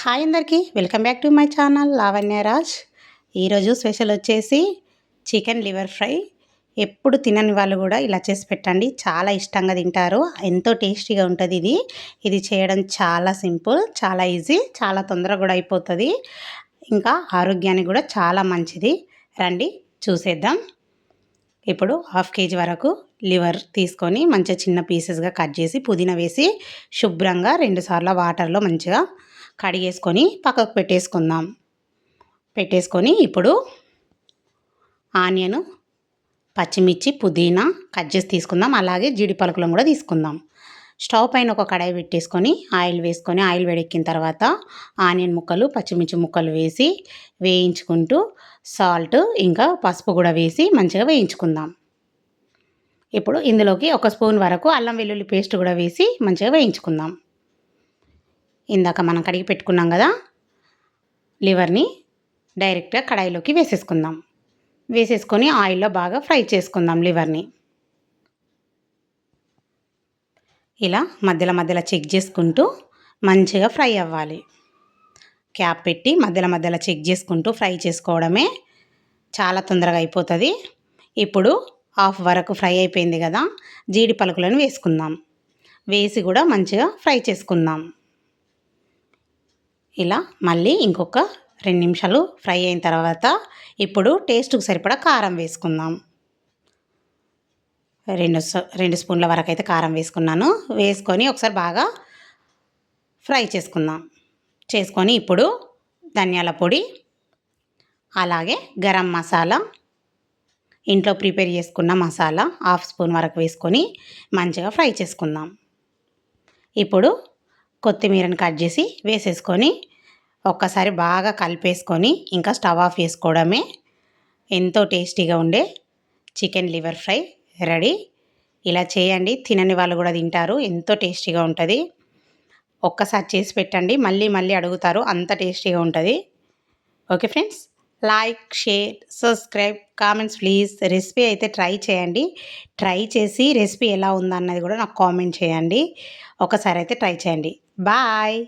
Hi అందరికీ welcome back to my channel Lavanyaraj. ఈరోజు special వచ్చేసి చికెన్ లివర్ ఫ్రై. ఎప్పుడు తినని వాళ్ళు కూడా ఇలా చేసి పెట్టండి, చాలా ఇష్టంగా తింటారు. ఎంతో టేస్టీగా ఉంటుంది. ఇది చేయడం చాలా సింపుల్, చాలా ఈజీ, చాలా తొందరగా కూడా అయిపోతుంది. ఇంకా ఆరోగ్యానికి కూడా చాలా మంచిది. రండి చూసేద్దాం. ఇప్పుడు 1/2 kg వరకు లివర్ తీసుకొని మంచిగా చిన్న పీసెస్గా కట్ చేసి పుదీనా వేసి శుభ్రంగా 2 సార్లు వాటర్లో మంచిగా కడిగేసుకొని పక్కకు పెట్టేసుకొని ఇప్పుడు ఆనియన్, పచ్చిమిర్చి, పుదీనా కట్ చేసి తీసుకుందాం. అలాగే జీడి పలుకులను కూడా తీసుకుందాం. స్టవ్ పైన ఒక కడాయి పెట్టేసుకొని ఆయిల్ వేసుకొని ఆయిల్ వేడెక్కిన తర్వాత ఆనియన్ ముక్కలు, పచ్చిమిర్చి ముక్కలు వేసి వేయించుకుంటూ సాల్ట్ ఇంకా పసుపు కూడా వేసి మంచిగా వేయించుకుందాం. ఇప్పుడు ఇందులోకి 1 స్పూన్ వరకు అల్లం వెల్లుల్లి పేస్ట్ కూడా వేసి మంచిగా వేయించుకుందాం. ఇందాక మనం కడిగి పెట్టుకున్నాం కదా లివర్ని డైరెక్ట్గా కడాయిలోకి వేసేసుకొని ఆయిల్లో బాగా ఫ్రై చేసుకుందాం లివర్ని. ఇలా మధ్యలో చెక్ చేసుకుంటూ మంచిగా ఫ్రై అవ్వాలి. క్యాప్ పెట్టి మధ్యలో చెక్ చేసుకుంటూ ఫ్రై చేసుకోవడమే, చాలా తొందరగా అయిపోతుంది. ఇప్పుడు హాఫ్ వరకు ఫ్రై అయిపోయింది కదా, జీడి పలుకులను వేసుకుందాం. వేసి కూడా మంచిగా ఫ్రై చేసుకుందాం. ఇలా మళ్ళీ ఇంకొక 2 నిమిషాలు ఫ్రై అయిన తర్వాత ఇప్పుడు టేస్ట్కి సరిపడా కారం వేసుకుందాం. 2 స్పూన్ల వరకు అయితే కారం వేసుకున్నాను. వేసుకొని ఒకసారి బాగా ఫ్రై చేసుకొని ఇప్పుడు ధనియాల పొడి, అలాగే గరం మసాలా, ఇంట్లో ప్రిపేర్ చేసుకున్న మసాలా 1/2 స్పూన్ వరకు వేసుకొని మంచిగా ఫ్రై చేసుకుందాం. ఇప్పుడు కొత్తిమీరని కట్ చేసి వేసేసుకొని ఒక్కసారి బాగా కలిపేసుకొని ఇంకా స్టవ్ ఆఫ్ చేసుకోవడమే. ఎంతో టేస్టీగా ఉండే చికెన్ లివర్ ఫ్రై రెడీ. ఇలా చేయండి, తినని వాళ్ళు కూడా తింటారు. ఎంతో టేస్టీగా ఉంటుంది. ఒక్కసారి చేసి పెట్టండి, మళ్ళీ అడుగుతారు, అంత టేస్టీగా ఉంటుంది. Okay friends, like, share, subscribe, comments please. Recipe అయితే ట్రై చేయండి. ట్రై చేసి రెసిపీ ఎలా ఉందన్నది కూడా నాకు కామెంట్ చేయండి. ఒకసారి అయితే ట్రై చేయండి. బాయ్.